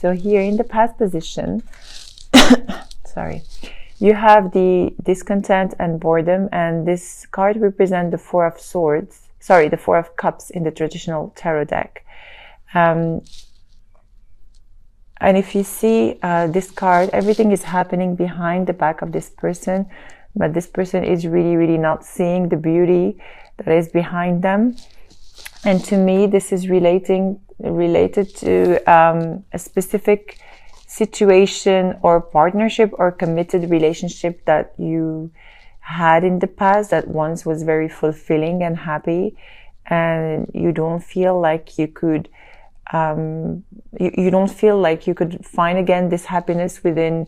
So here in the past position, sorry, you have the discontent and boredom, and this card represents the Four of Swords, sorry, the Four of Cups in the traditional tarot deck. And if you see this card, everything is happening behind the back of this person, but this person is really, really not seeing the beauty that is behind them. And to me, this is related to a specific situation or partnership or committed relationship that you had in the past that once was very fulfilling and happy, and you don't feel like you could you don't feel like you could find again this happiness within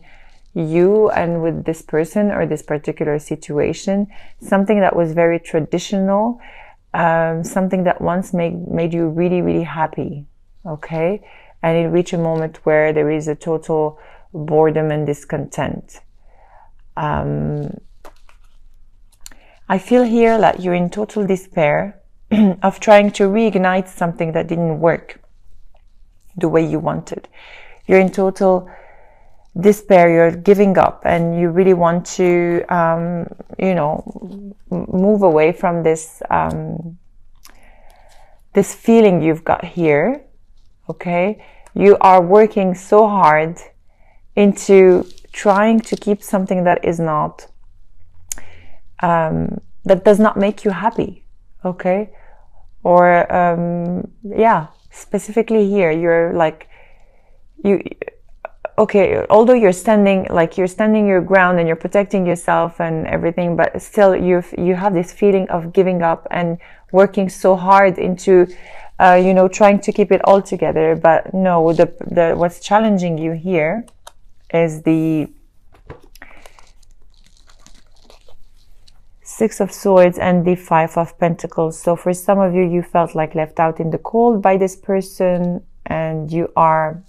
you and with this person or this particular situation. Something that was very traditional, something that once made you really, really happy, okay? And it reached a moment where there is a total boredom and discontent. I feel here that you're in total despair of trying to reignite something that didn't work the way you wanted. You're in total despair, you're giving up, and you really want to, move away from this, this feeling you've got here, okay? You are working so hard into trying to keep something that is not, that does not make you happy, okay? Or, specifically here, you're like, okay, although you're standing your ground and you're protecting yourself and everything, but still you have this feeling of giving up and working so hard into, trying to keep it all together. But no, what's challenging you here is the Six of Swords and the Five of Pentacles. So for some of you, you felt like left out in the cold by this person, and you are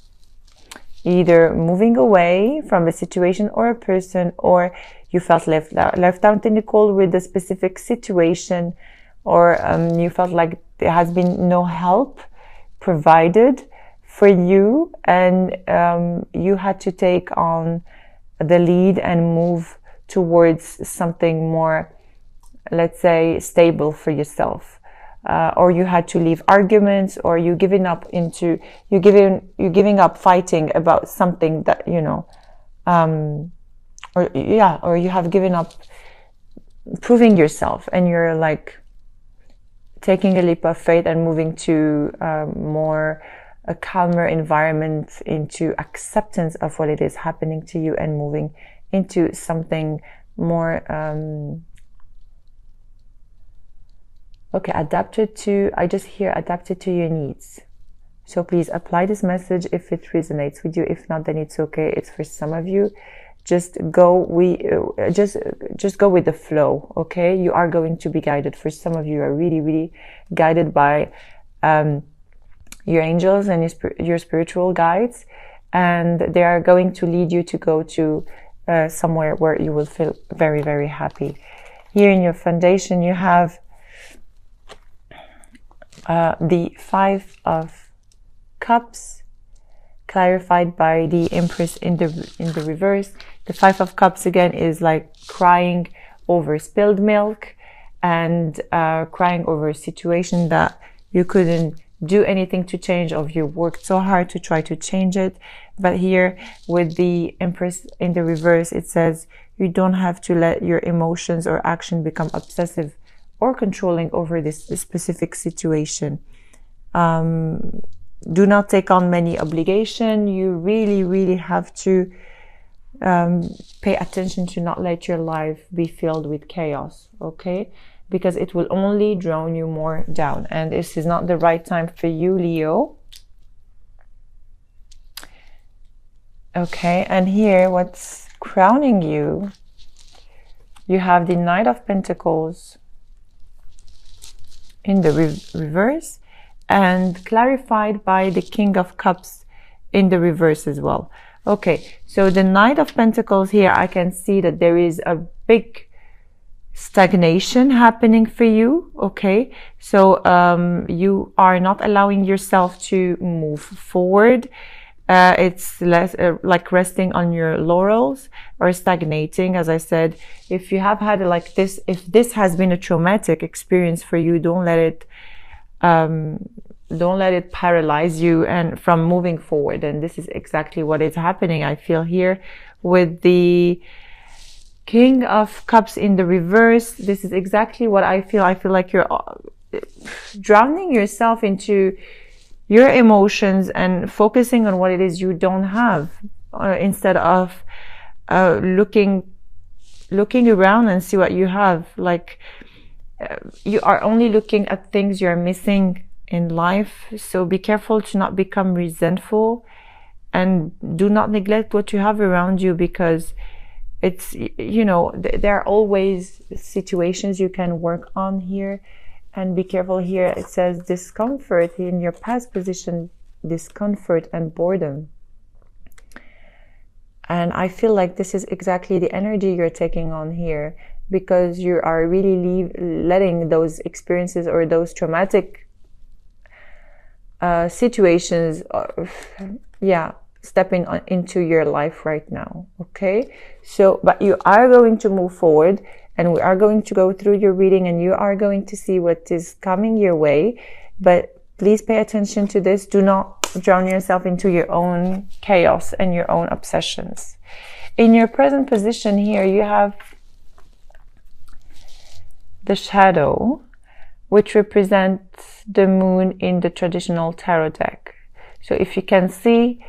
either moving away from a situation or a person, or you felt left out in the cold with a specific situation, or you felt like there has been no help provided for you, and you had to take on the lead and move towards something more, let's say, stable for yourself. Or you had to leave arguments, or you're giving up fighting about something that, or you have given up proving yourself, and you're like taking a leap of faith and moving to a calmer environment, into acceptance of what it is happening to you, and moving into something more, adapted to your needs. So please apply this message if it resonates with you. If not, then it's okay. It's for some of you. Just go with the flow, okay? You are going to be guided. For some of you are really, really guided by your angels and your spiritual guides, and they are going to lead you to go to somewhere where you will feel very, very happy. Here in your foundation, you have the Five of Cups, clarified by the Empress in the reverse. The Five of Cups again is like crying over spilled milk, and crying over a situation that you couldn't do anything to change, or you worked so hard to try to change it. But here with the Empress in the reverse, it says you don't have to let your emotions or action become obsessive or controlling over this specific situation. Do not take on many obligation. You really, really have to pay attention to not let your life be filled with chaos, okay? Because it will only drown you more down. And this is not the right time for you, Leo. Okay, and here, what's crowning you, you have the Knight of Pentacles in the reverse, and clarified by the King of Cups in the reverse as well. Okay, so the Knight of Pentacles here, I can see that there is a big stagnation happening for you, okay? So you are not allowing yourself to move forward. It's less like resting on your laurels or stagnating. As I said, if you have had like this, if this has been a traumatic experience for you, don't let it paralyze you and from moving forward. And this is exactly what is happening. I feel here with the King of Cups in the reverse. This is exactly what I feel. I feel like you're drowning yourself into your emotions and focusing on what it is you don't have, instead of looking around and see what you have. Like you are only looking at things you're missing in life. So be careful to not become resentful, and do not neglect what you have around you, because it's, you know, there are always situations you can work on here. And be careful here. It says discomfort in your past position, discomfort and boredom. And I feel like this is exactly the energy you're taking on here, because you are really letting those experiences or those traumatic situations, stepping into your life right now. Okay, so but you are going to move forward, and we are going to go through your reading, and you are going to see what is coming your way. But please pay attention to this. Do not drown yourself into your own chaos and your own obsessions. In your present position here, you have the shadow, which represents the moon in the traditional tarot deck. So if you can see,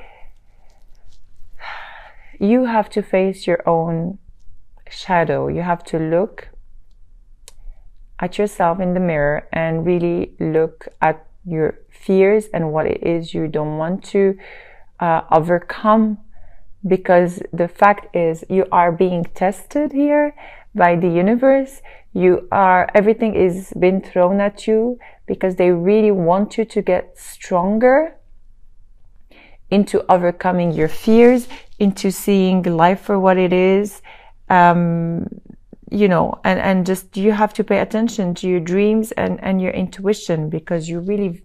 you have to face your own shadow. You have to look at yourself in the mirror and really look at your fears and what it is you don't want to overcome, because the fact is you are being tested here by the universe. Everything is being thrown at you because they really want you to get stronger into overcoming your fears, into seeing life for what it is. You know, and just you have to pay attention to your dreams and your intuition, because you really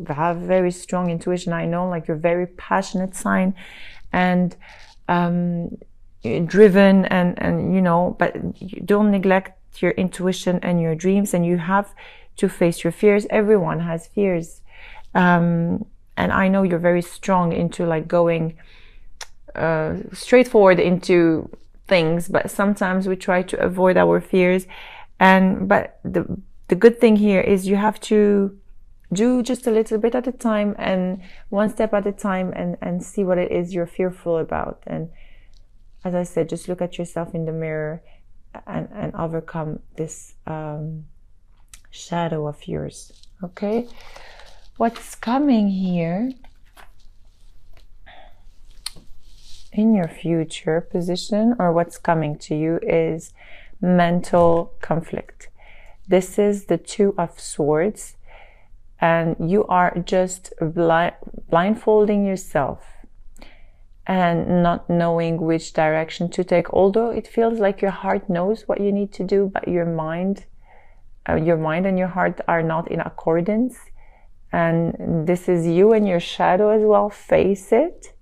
have very strong intuition. I know, like, you're very passionate sign and driven and you know, but you don't neglect your intuition and your dreams, and you have to face your fears. Everyone has fears, and I know you're very strong into like going straightforward into things, but sometimes we try to avoid our fears. But the good thing here is you have to do just a little bit at a time, and one step at a time, and see what it is you're fearful about. And as I said, just look at yourself in the mirror and overcome this shadow of yours. Okay, what's coming here in your future position, or what's coming to you, is mental conflict. This is the Two of Swords, and you are just blindfolding yourself and not knowing which direction to take. Although it feels like your heart knows what you need to do, but your mind and your heart are not in accordance. And this is you and your shadow as well. Face it.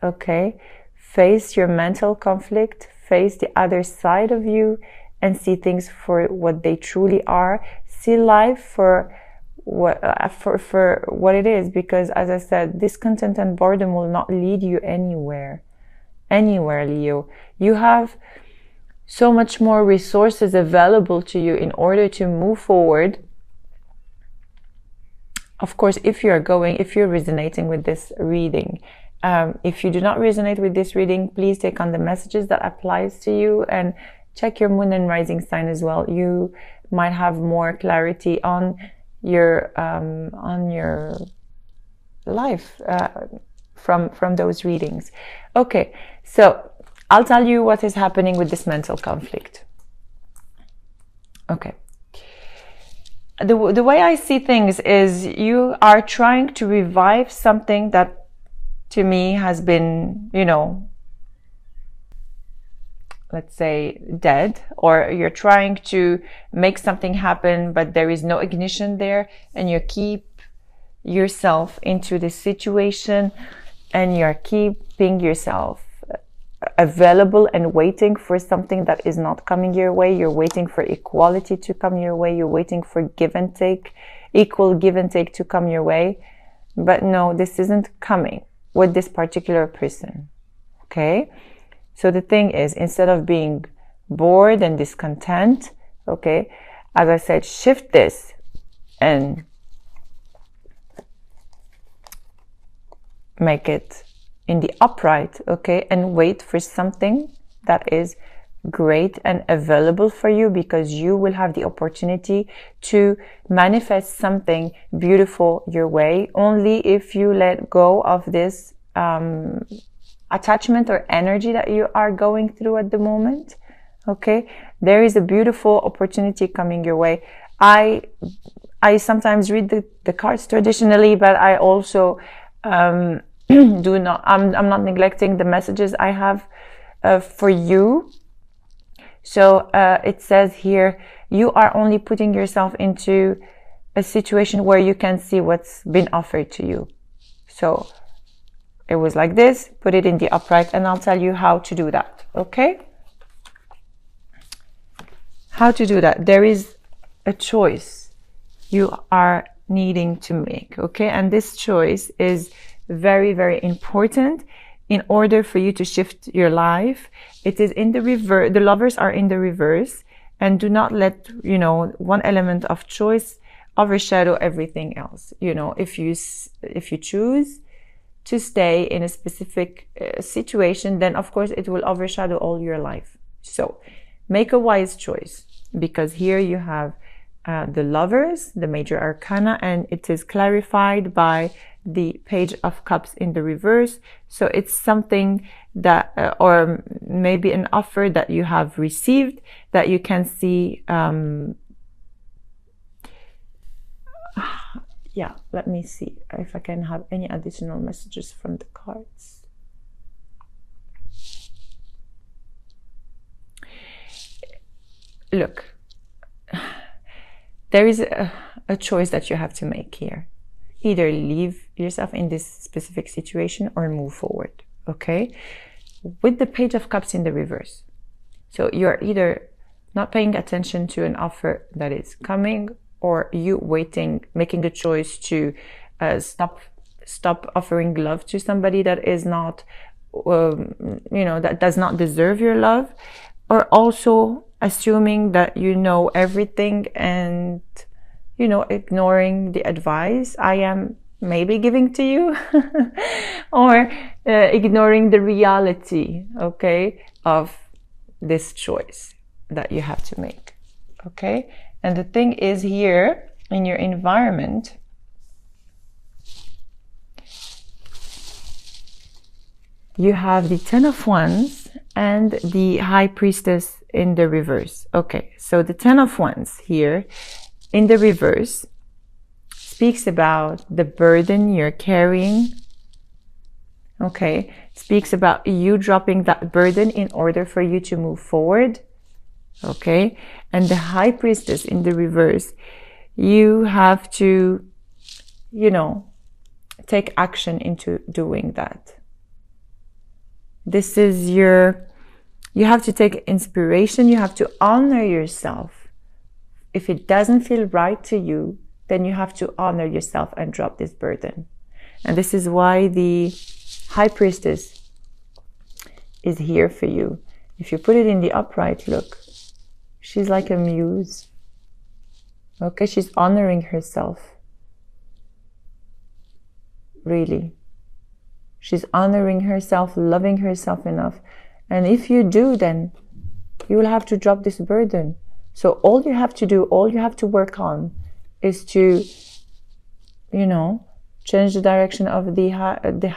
Okay, face your mental conflict, face the other side of you, and see things for what they truly are. See life for what it is, because as I said, discontent and boredom will not lead you anywhere, Leo. You have so much more resources available to you in order to move forward. Of course, if you're resonating with this reading. If you do not resonate with this reading, please take on the messages that applies to you, and check your moon and rising sign as well. You might have more clarity on your life from those readings. Okay, so I'll tell you what is happening with this mental conflict. Okay. The way I see things is you are trying to revive something that to me has been, you know, let's say dead, or you're trying to make something happen, but there is no ignition there, and you keep yourself into this situation and you're keeping yourself available and waiting for something that is not coming your way. You're waiting for equality to come your way. You're waiting for give and take, equal give and take to come your way. But no, this isn't coming with this particular person. Okay? So the thing is, instead of being bored and discontent, okay, as I said, shift this and make it in the upright, okay, and wait for something that is great and available for you, because you will have the opportunity to manifest something beautiful your way only if you let go of this attachment or energy that you are going through at the moment. Okay, there is a beautiful opportunity coming your way. I sometimes read the cards traditionally, but I also I'm not neglecting the messages I have for you. So it says here, you are only putting yourself into a situation where you can see what's been offered to you. So it was like this, put it in the upright, and I'll tell you how to do that. Okay? How to do that. There is a choice you are needing to make. Okay? And this choice is very, very important in order for you to shift your life. It is in the reverse. The lovers are in the reverse, and do not let, one element of choice overshadow everything else. If you choose to stay in a specific situation, then of course it will overshadow all your life. So make a wise choice, because here you have the lovers, the major arcana, and it is clarified by the Page of Cups in the reverse. So it's something that, or maybe an offer that you have received that you can see. Yeah, let me see if I can have any additional messages from the cards. Look, there is a choice that you have to make here. Either leave yourself in this specific situation or move forward, okay? With the Page of Cups in the reverse. So you're either not paying attention to an offer that is coming, or you waiting, making a choice to stop offering love to somebody that is not, that does not deserve your love, or also assuming that you know everything and ignoring the advice I am maybe giving to you, or ignoring the reality, okay, of this choice that you have to make, okay? And the thing is, here in your environment, you have the Ten of Wands and the High Priestess in the reverse. Okay, so the Ten of Wands here in the reverse speaks about the burden you're carrying. Okay, speaks about you dropping that burden in order for you to move forward. Okay, and the High Priestess in the reverse, you have to, take action into doing that. This is you have to take inspiration. You have to honor yourself. If it doesn't feel right to you, then you have to honor yourself and drop this burden. And this is why the High Priestess is here for you. If you put it in the upright, look, she's like a muse. Okay, she's honoring herself. Really. She's honoring herself, loving herself enough. And if you do, then you will have to drop this burden. So all you have to do, all you have to work on is to, change the direction of the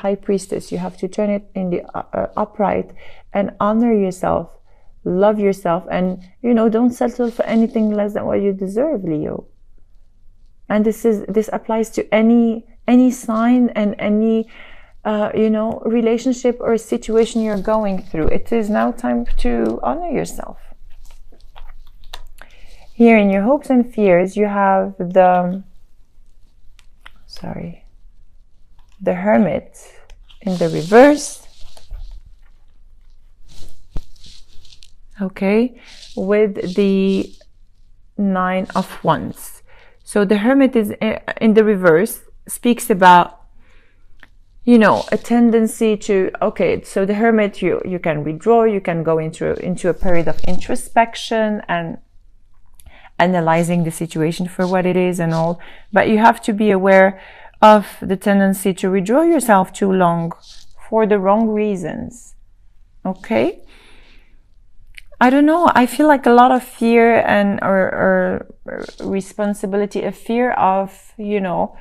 High Priestess. You have to turn it in the upright and honor yourself, love yourself, and, don't settle for anything less than what you deserve, Leo. And this applies to any sign and any, relationship or situation you're going through. It is now time to honor yourself. Here in your hopes and fears, you have the Hermit in the reverse. Okay, with the 9 of Wands. So the Hermit is in the reverse, speaks about, you know, a tendency to, okay, so the Hermit, you can withdraw, you can go into a period of introspection and analyzing the situation for what it is and all, but you have to be aware of the tendency to withdraw yourself too long for the wrong reasons. Okay, I don't know, I feel like a lot of fear and or responsibility, a fear of, you know,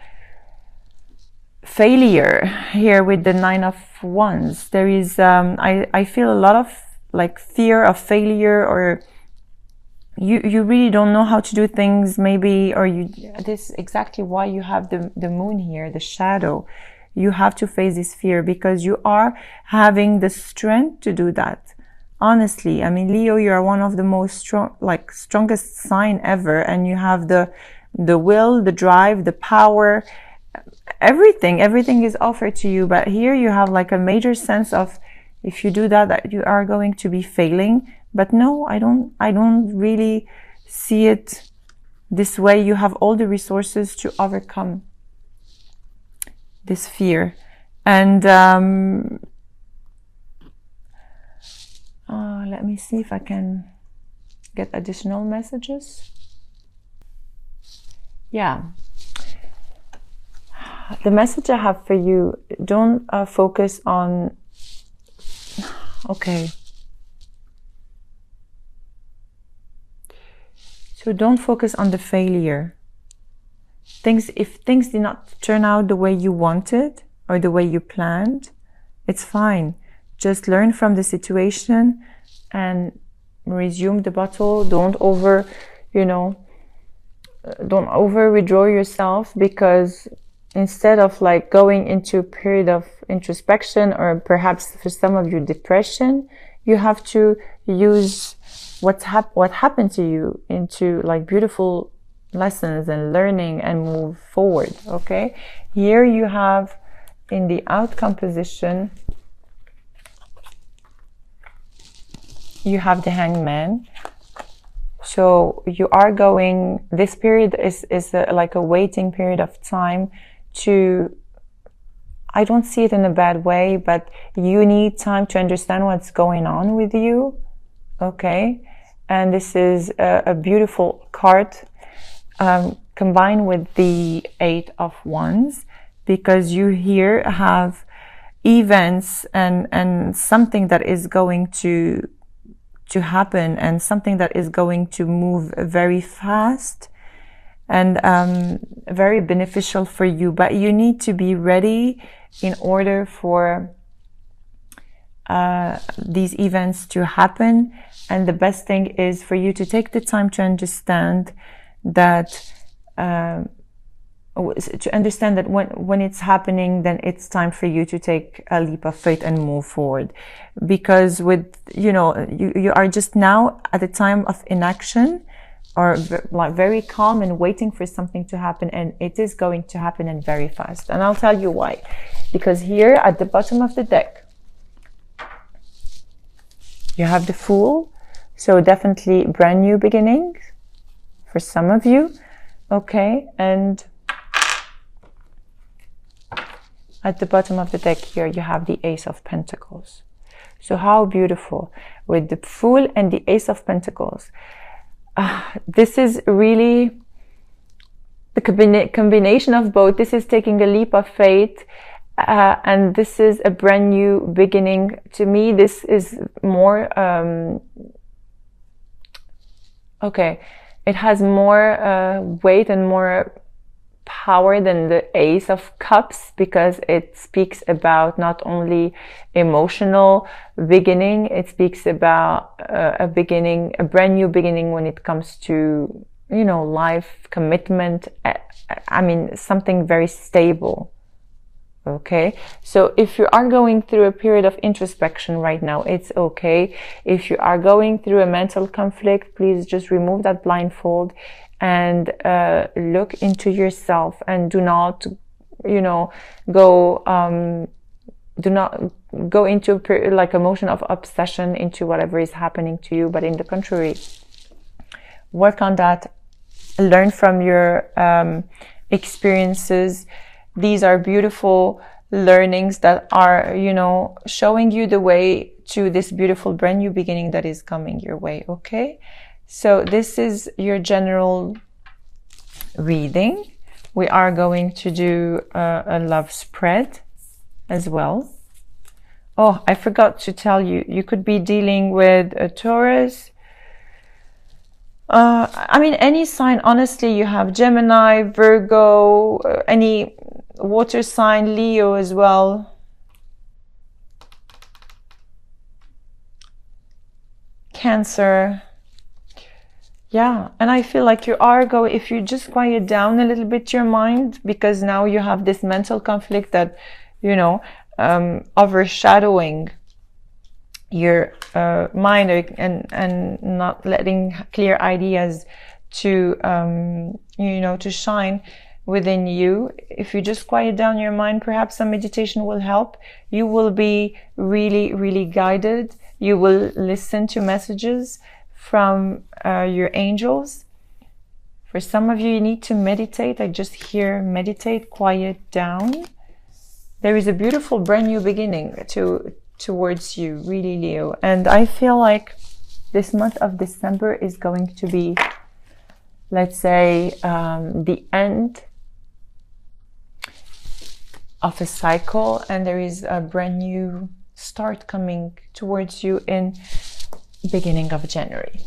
failure here with the 9 of Wands. There is I feel a lot of like fear of failure, or you really don't know how to do things, maybe, or this is exactly why you have the moon here, the shadow. You have to face this fear because you are having the strength to do that. Honestly, I mean, Leo, you are one of the most strongest sign ever, and you have the will, the drive, the power, everything is offered to you. But here you have like a major sense of, if you do that you are going to be failing. But no, I don't really see it this way. You have all the resources to overcome this fear. And let me see if I can get additional messages. Yeah. The message I have for you, don't focus on, okay. So don't focus on the failure. If things did not turn out the way you wanted or the way you planned, it's fine. Just learn from the situation and resume the battle. Don't over withdraw yourself, because instead of like going into a period of introspection, or perhaps for some of you depression, you have to use what happened to you into like beautiful lessons and learning and move forward. Okay, here you have in the outcome position, you have the Hangman. So you are going, this period is like a waiting period of time to, I don't see it in a bad way, but you need time to understand what's going on with you. Okay, and this is a beautiful card combined with the 8 of Wands, because you here have events and something that is going to happen, and something that is going to move very fast and very beneficial for you. But you need to be ready in order for these events to happen. And the best thing is for you to take the time to understand that when it's happening, then it's time for you to take a leap of faith and move forward. Because with, you are just now at a time of inaction, or like very calm and waiting for something to happen, and it is going to happen, and very fast. And I'll tell you why. Because here at the bottom of the deck, you have the Fool. So definitely brand new beginnings for some of you. Okay, and at the bottom of the deck here, you have the Ace of Pentacles. So how beautiful with the Fool and the Ace of Pentacles. This is really the combination of both. This is taking a leap of faith, and this is a brand new beginning. To me, this is more, okay, it has more weight and more power than the Ace of Cups, because it speaks about not only emotional beginning, it speaks about a brand new beginning when it comes to, life, commitment. I mean, something very stable. Okay, so if you are going through a period of introspection right now, it's okay. If you are going through a mental conflict, please just remove that blindfold and look into yourself, and do not, go do not go into like a motion of obsession into whatever is happening to you, but in the contrary, work on that, learn from your experiences. These are beautiful learnings that are, you know, showing you the way to this beautiful brand new beginning that is coming your way. Okay, so this is your general reading. We are going to do a love spread as well. Oh, I forgot to tell you, you could be dealing with a Taurus. I mean, any sign, honestly. You have Gemini, Virgo, any water sign, Leo as well. Cancer. Yeah, and I feel like you are going, if you just quiet down a little bit your mind, because now you have this mental conflict that, you know, overshadowing your mind, and not letting clear ideas to, you know, to shine within you. If you just quiet down your mind, perhaps some meditation will help. You will be really, really guided. You will listen to messages from your angels. For some of you, you need to meditate. I just hear meditate, quiet down. There is a beautiful brand new beginning towards you, really, Leo. And I feel like this month of December is going to be, let's say, the end of a cycle, and there is a brand new start coming towards you in beginning of January.